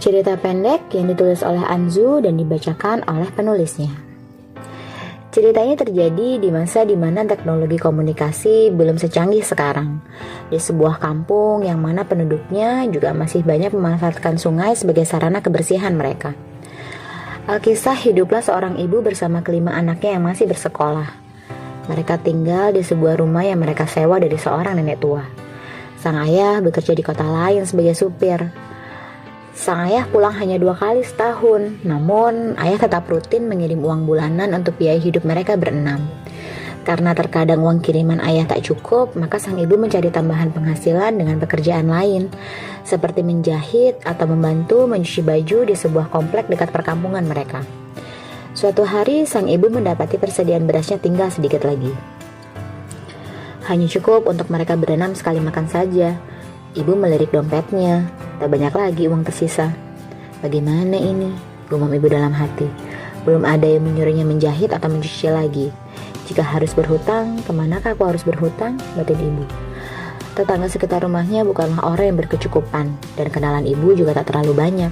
Cerita pendek yang ditulis oleh Anzu dan dibacakan oleh penulisnya. Cerita ini terjadi di masa di mana teknologi komunikasi belum secanggih sekarang, di sebuah kampung yang mana penduduknya juga masih banyak memanfaatkan sungai sebagai sarana kebersihan mereka. Alkisah hiduplah seorang ibu bersama kelima anaknya yang masih bersekolah. Mereka tinggal di sebuah rumah yang mereka sewa dari seorang nenek tua. Sang ayah bekerja di kota lain sebagai supir. Sang ayah pulang hanya 2 kali setahun, namun ayah tetap rutin mengirim uang bulanan untuk biaya hidup mereka berenam. Karena terkadang uang kiriman ayah tak cukup, maka sang ibu mencari tambahan penghasilan dengan pekerjaan lain, seperti menjahit atau membantu mencuci baju di sebuah komplek dekat perkampungan mereka. Suatu hari, sang ibu mendapati persediaan berasnya tinggal sedikit lagi. Hanya cukup untuk mereka berenam sekali makan saja. Ibu melirik dompetnya, tak banyak lagi uang tersisa. Bagaimana ini? Gumam ibu dalam hati. Belum ada yang menyuruhnya menjahit atau mencuci lagi. Jika harus berhutang, kemanakah aku harus berhutang? Batin ibu. Tetangga sekitar rumahnya bukanlah orang yang berkecukupan, dan kenalan ibu juga tak terlalu banyak.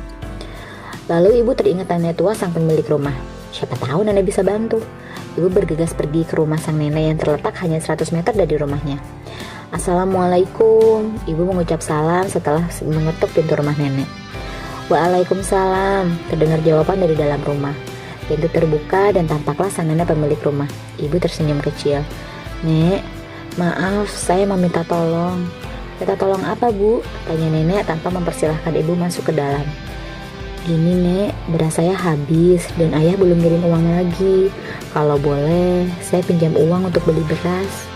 Lalu ibu teringat nenek tua sang pemilik rumah. Siapa tahu nenek bisa bantu. Ibu bergegas pergi ke rumah sang nenek yang terletak hanya 100 meter dari rumahnya. Assalamualaikum, ibu mengucap salam setelah mengetuk pintu rumah nenek. Waalaikumsalam, terdengar jawaban dari dalam rumah. Pintu terbuka dan tampaklah sang nenek pemilik rumah. Ibu tersenyum kecil. Nek, maaf, saya mau minta tolong. Minta tolong apa, Bu? Tanya nenek tanpa mempersilahkan ibu masuk ke dalam. Gini nek, beras saya habis dan ayah belum ngirim uang lagi. Kalau boleh, saya pinjam uang untuk beli beras.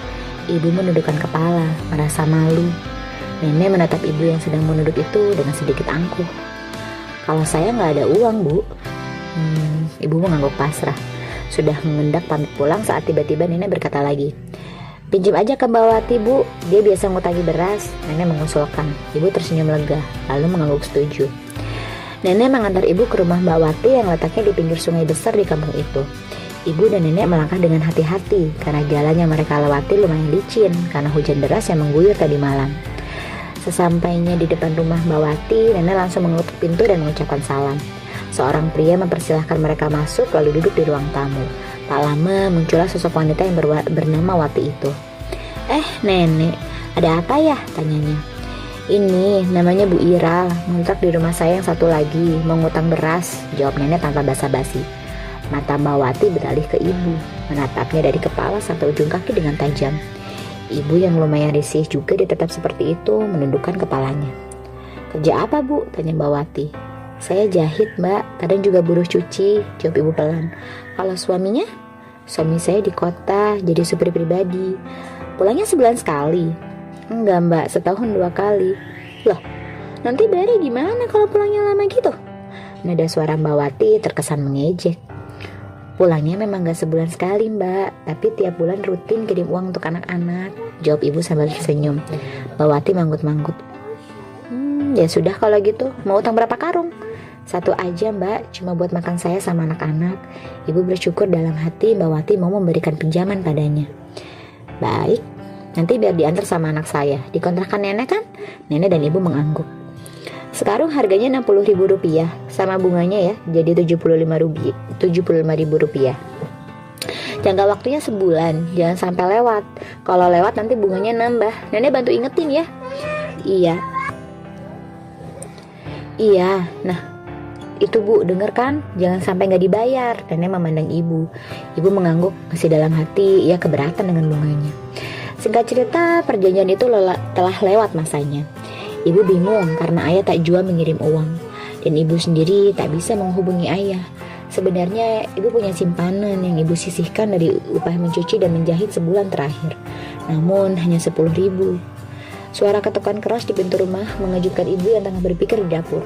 Ibu menundukkan kepala, merasa malu. Nenek menatap ibu yang sedang menunduk itu dengan sedikit angkuh. Kalau saya nggak ada uang, Bu. Ibu mengangguk pasrah. Sudah mengendak pamit pulang saat tiba-tiba nenek berkata lagi. Pinjam aja ke Mbak Wati, Bu. Dia biasa ngutangi beras. Nenek mengusulkan. Ibu tersenyum lega, lalu mengangguk setuju. Nenek mengantar ibu ke rumah Mbak Wati yang letaknya di pinggir sungai besar di kampung itu. Ibu dan nenek melangkah dengan hati-hati karena jalan yang mereka lewati lumayan licin karena hujan deras yang mengguyur tadi malam. Sesampainya di depan rumah Mbak Wati, nenek langsung mengetuk pintu dan mengucapkan salam. Seorang pria mempersilahkan mereka masuk lalu duduk di ruang tamu. Tak lama muncullah sosok wanita yang bernama Wati itu. Nenek, ada apa ya? Tanyanya. Ini namanya Bu Ira, ngontrak di rumah saya yang satu lagi, mau ngutang beras, jawab nenek tanpa basa-basi. Mata Mbak Wati beralih ke ibu, menatapnya dari kepala sampai ujung kaki dengan tajam. Ibu yang lumayan risih juga ditetap seperti itu, menundukkan kepalanya. Kerja apa, Bu? Tanya Mbak Wati. Saya jahit, Mbak, kadang juga buruh cuci, jawab ibu pelan. Kalau suaminya? Suami saya di kota, jadi supir pribadi. Pulangnya sebulan sekali? Enggak, Mbak, setahun 2 kali. Loh, nanti bayarnya gimana kalau pulangnya lama gitu? Nada suara Mbak Wati terkesan mengejek. Pulangnya memang gak sebulan sekali, Mbak, tapi tiap bulan rutin kirim uang untuk anak-anak, jawab ibu sambil tersenyum. Mbak Wati manggut-manggut. Ya sudah kalau gitu, mau utang berapa karung? 1 aja, Mbak, cuma buat makan saya sama anak-anak. Ibu bersyukur dalam hati Mbak Wati mau memberikan pinjaman padanya. Baik, nanti biar diantar sama anak saya. Dikontrakan nenek kan? Nenek dan ibu mengangguk. Sekarang harganya Rp60.000 sama bunganya ya, jadi Rp75.000. Jangka waktunya sebulan, jangan sampai lewat. Kalau lewat nanti bunganya nambah. Nenek bantu ingetin ya. Iya. Nah, itu Bu, denger kan? Jangan sampai nggak dibayar. Nenek memandang ibu. Ibu mengangguk, masih dalam hati ia keberatan dengan bunganya. Singkat cerita, perjanjian itu telah lewat masanya. Ibu bingung karena ayah tak jua mengirim uang, dan ibu sendiri tak bisa menghubungi ayah. Sebenarnya ibu punya simpanan yang ibu sisihkan dari upah mencuci dan menjahit sebulan terakhir, namun hanya 10.000. Suara ketukan keras di pintu rumah mengejutkan ibu yang tengah berpikir di dapur.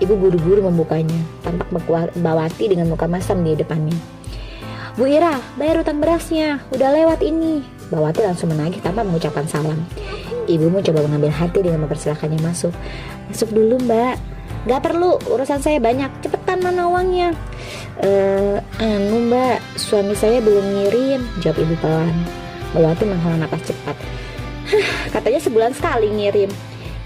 Ibu buru-buru membukanya, tampak Mbak Wati dengan muka masam di depannya. Bu Ira, bayar utang berasnya, udah lewat ini. Mbak Wati langsung menagih tanpa mengucapkan salam. Ibu mencoba mengambil hati dengan mempersilahkannya masuk. Masuk dulu, Mbak. Gak perlu, urusan saya banyak. Cepetan, mana uangnya? Mbak, suami saya belum ngirim, jawab ibu pelan. Mbak Wati menghela napas cepat. Katanya sebulan sekali ngirim.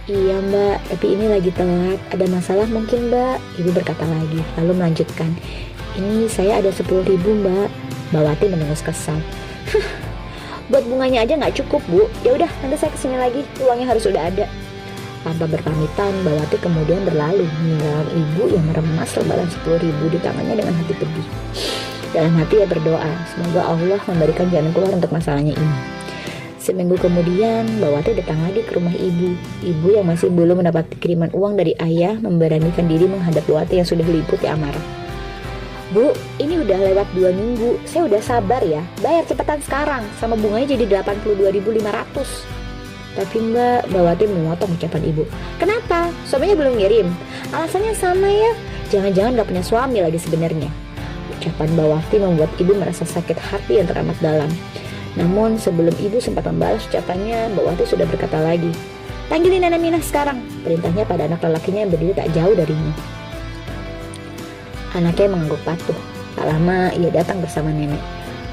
Iya mbak, tapi ini lagi telat. Ada masalah mungkin mbak? Ibu berkata lagi, lalu melanjutkan. Ini saya ada 10.000 mbak. Mbak Wati mendengus kesal. Buat bunganya aja nggak cukup bu. Ya udah, nanti saya kesini lagi. Uangnya harus sudah ada. Tanpa berpamitan, Mbak Wati kemudian berlalu meninggalkan ibu yang meremas lembaran 10.000 di tangannya dengan hati pedih. Dalam hati ia berdoa, semoga Allah memberikan jalan keluar untuk masalahnya ini. Seminggu kemudian, Mbak Wati datang lagi ke rumah ibu. Ibu yang masih belum mendapat kiriman uang dari ayah memberanikan diri menghadap Mbak Wati yang sudah liputi amarah. Bu, ini udah lewat 2 minggu. Saya udah sabar ya. Bayar cepetan sekarang. Sama bunganya jadi 82.500. Tapi Mbak Wati memotong ucapan ibu. Kenapa? Suaminya belum ngirim. Alasannya sama ya. Jangan-jangan gak punya suami lagi sebenarnya. Ucapan Mbak Wati membuat ibu merasa sakit hati yang teramat dalam. Namun sebelum ibu sempat membalas ucapannya, Mbak Wati sudah berkata lagi. Panggilin Nenek Minah sekarang. Perintahnya pada anak lelakinya yang berdiri tak jauh darinya. Anaknya mengangguk patuh. Tak lama ia datang bersama nenek.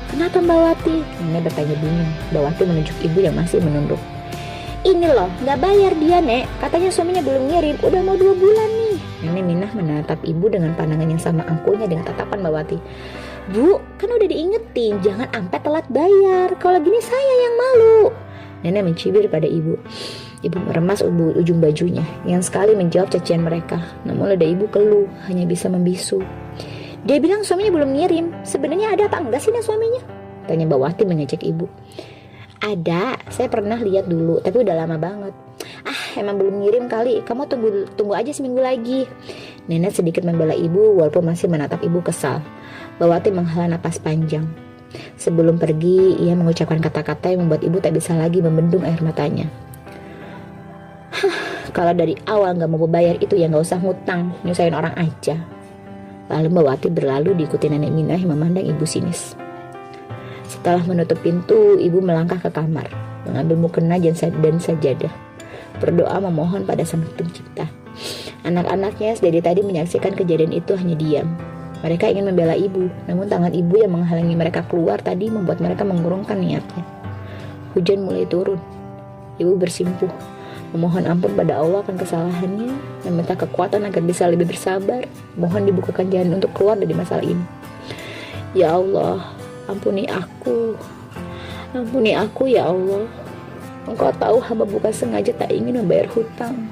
Kenapa Mbak Wati? Nenek bertanya bingung. Mbak Wati menunjuk ibu yang masih menunduk. Ini loh, gak bayar dia nek. Katanya suaminya belum ngirim. Udah mau 2 bulan nih. Nenek Minah menatap ibu dengan pandangan yang sama angkuhnya dengan tatapan Mbak Wati. Bu, kan udah diingetin. Jangan sampai telat bayar. Kalau gini saya yang malu. Nenek mencibir pada ibu. Ibu meremas ujung bajunya yang sekali menjawab cacian mereka. Namun lidah ibu keluh, hanya bisa membisu. Dia bilang suaminya belum ngirim. Sebenarnya ada apa enggak sih nih suaminya? Tanya Mbak Wati mengejek ibu. Ada, saya pernah lihat dulu, tapi udah lama banget. Emang belum ngirim kali. Kamu tunggu aja seminggu lagi. Nenek sedikit membela ibu walaupun masih menatap ibu kesal. Mbak Wati menghela napas panjang. Sebelum pergi, ia mengucapkan kata-kata yang membuat ibu tak bisa lagi membendung air matanya. Kalau dari awal gak mau bayar itu ya gak usah ngutang, nyusahin orang aja. Lalu Mbak Wati berlalu diikuti Nenek Minah yang memandang ibu sinis. Setelah menutup pintu, ibu melangkah ke kamar, mengambil mukena dan sajadah, berdoa memohon pada Sang Pencipta. Anak-anaknya dari tadi menyaksikan kejadian itu hanya diam. Mereka ingin membela ibu, namun tangan ibu yang menghalangi mereka keluar tadi membuat mereka mengurungkan niatnya. Hujan mulai turun. Ibu bersimpuh, memohon ampun pada Allah akan kesalahannya, meminta kekuatan agar bisa lebih bersabar, mohon dibukakan jalan untuk keluar dari masalah ini. Ya Allah, ampuni aku ya Allah. Engkau tahu hamba bukan sengaja tak ingin membayar hutang.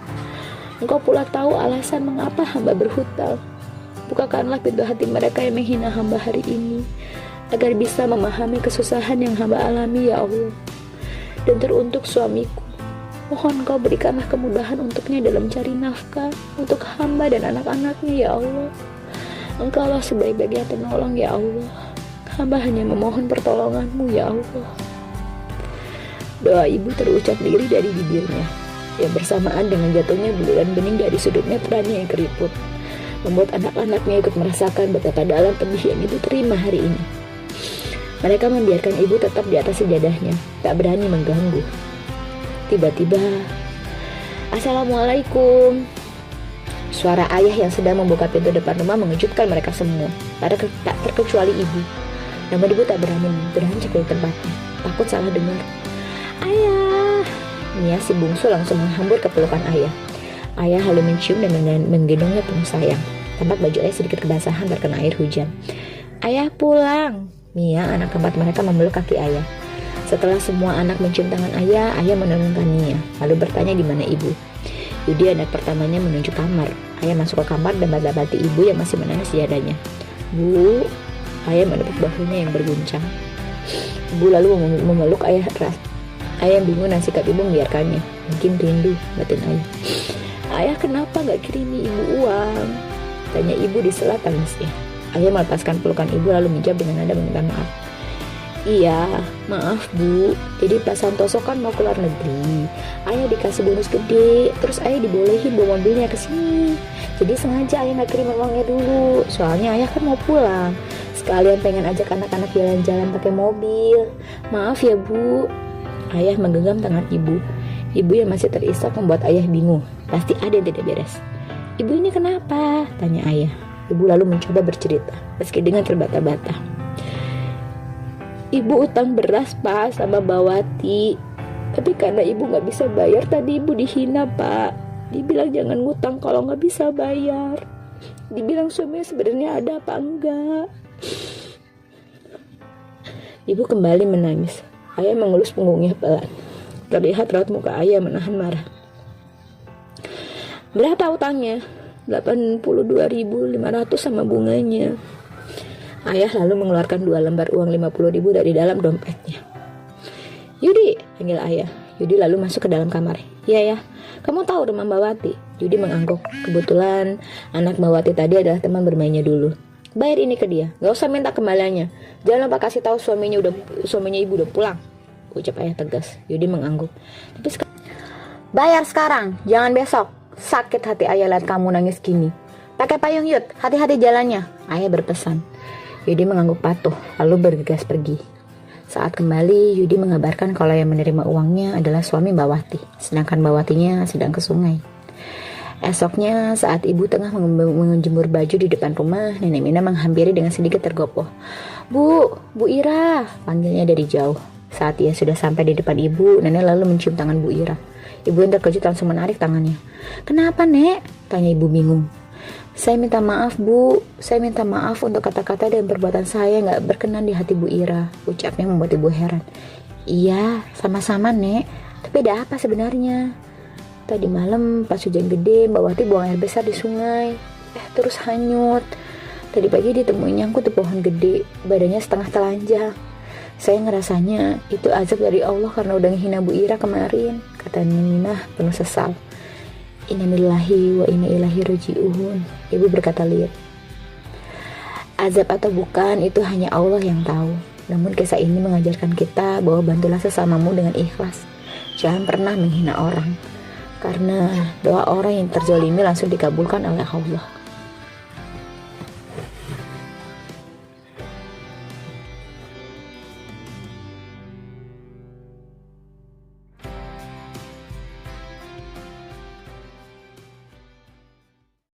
Engkau pula tahu alasan mengapa hamba berhutang. Bukakanlah pintu hati mereka yang menghina hamba hari ini, agar bisa memahami kesusahan yang hamba alami ya Allah. Dan teruntuk suamiku, mohon kau berikanlah kemudahan untuknya dalam cari nafkah untuk hamba dan anak-anaknya ya Allah. Engkaulah sebaik-baiknya penolong ya Allah. Hamba hanya memohon pertolonganmu ya Allah. Doa ibu terucap lirih dari bibirnya, yang bersamaan dengan jatuhnya buluran bening dari sudut netranya yang keriput, membuat anak-anaknya ikut merasakan betapa dalam pedih yang ibu terima hari ini. Mereka membiarkan ibu tetap di atas sejadahnya, tak berani mengganggu. Tiba-tiba, Assalamualaikum. Suara ayah yang sedang membuka pintu depan rumah mengejutkan mereka semua, tak terkecuali ibu. Namun ibu tak berani beranjak dari tempatnya, takut salah dengar. Ayah. Mia si bungsu langsung menghambur ke pelukan ayah. Ayah lalu mencium dan menggendongnya penuh sayang. Tampak baju ayah sedikit kebasahan terkena air hujan. Ayah pulang. Mia, anak keempat mereka, memeluk kaki ayah. Setelah semua anak mencium tangan ayah, ayah menurunkan Mia, lalu bertanya di mana ibu. Yudi, anak pertamanya, menunjuk kamar. Ayah masuk ke kamar dan mendapati ibu yang masih menangis sejadahnya. Bu, ayah menepuk bahunya yang berguncang. Ibu lalu memeluk ayah erat. Ayah bingung dan sikap ibu membiarkannya. Mungkin rindu, batin ayah. Ayah kenapa gak kirimi ibu uang? Tanya ibu di sela tangisnya. Ayah melepaskan pelukan ibu lalu menjawab dengan nada meminta maaf. Iya, maaf bu. Jadi Pak Santoso kan mau keluar negeri. Ayah dikasih bonus gede, terus ayah dibolehin bawa mobilnya ke sini. Jadi sengaja ayah gak kirim uangnya dulu. Soalnya ayah kan mau pulang. Sekalian pengen ajak anak-anak jalan-jalan pakai mobil. Maaf ya bu. Ayah menggenggam tangan ibu. Ibu yang masih terisak membuat ayah bingung. Pasti ada yang tidak beres. Ibu ini kenapa? Tanya ayah. Ibu lalu mencoba bercerita, meski dengan terbata-bata. Ibu utang beras pak sama Mbak Wati. Tapi karena ibu gak bisa bayar, tadi ibu dihina Pak. Dibilang jangan ngutang kalau gak bisa bayar. Dibilang suaminya sebenarnya ada apa enggak. Ibu kembali menangis. Ayah mengelus punggungnya pelan. Terlihat raut muka ayah menahan marah. Berapa utangnya? 82.500 sama bunganya. Ayah lalu mengeluarkan 2 lembar uang 50.000 dari dalam dompetnya. Yudi, panggil ayah. Yudi lalu masuk ke dalam kamar. Iya ya, kamu tahu rumah Mbak Wati? Yudi mengangguk. Kebetulan anak Mbak Wati tadi adalah teman bermainnya dulu. Bayar ini ke dia, gak usah minta kembaliannya. Jangan lupa kasih tahu suaminya ibu udah pulang, ucap ayah tegas. Yudi mengangguk. Bayar sekarang, jangan besok. Sakit hati ayah lihat kamu nangis gini. Pakai payung Yud, hati-hati jalannya, ayah berpesan. Yudi mengangguk patuh, lalu bergegas pergi. Saat kembali, Yudi mengabarkan kalau yang menerima uangnya adalah suami Mbak Wati, sedangkan Mbak Watinya sedang ke sungai. Esoknya, saat ibu tengah menjemur baju di depan rumah, Nenek Mina menghampiri dengan sedikit tergopoh. Bu Ira, panggilnya dari jauh. Saat ia sudah sampai di depan ibu, Nenek lalu mencium tangan Bu Ira. Ibu yang terkejut langsung menarik tangannya. Kenapa, Nek? Tanya ibu bingung. Saya minta maaf, Bu. Saya minta maaf untuk kata-kata dan perbuatan saya gak berkenan di hati Bu Ira. Ucapnya membuat ibu heran. Iya, sama-sama, Nek. Tapi ada apa sebenarnya? Tadi malam pas hujan gede, Mbak Wati buang air besar di sungai. Terus hanyut. Tadi pagi ditemuin nyangkut di pohon gede, badannya setengah telanjang. Saya ngerasanya itu azab dari Allah karena udah ngehina Bu Ira kemarin, kata Nina penuh sesal. Innalillahi wa inna ilaihi raji'un. Ibu berkata liat. Azab atau bukan itu hanya Allah yang tahu. Namun kisah ini mengajarkan kita bahwa bantulah sesamamu dengan ikhlas. Jangan pernah menghina orang. Karena doa orang yang terzolimi langsung dikabulkan oleh Allah.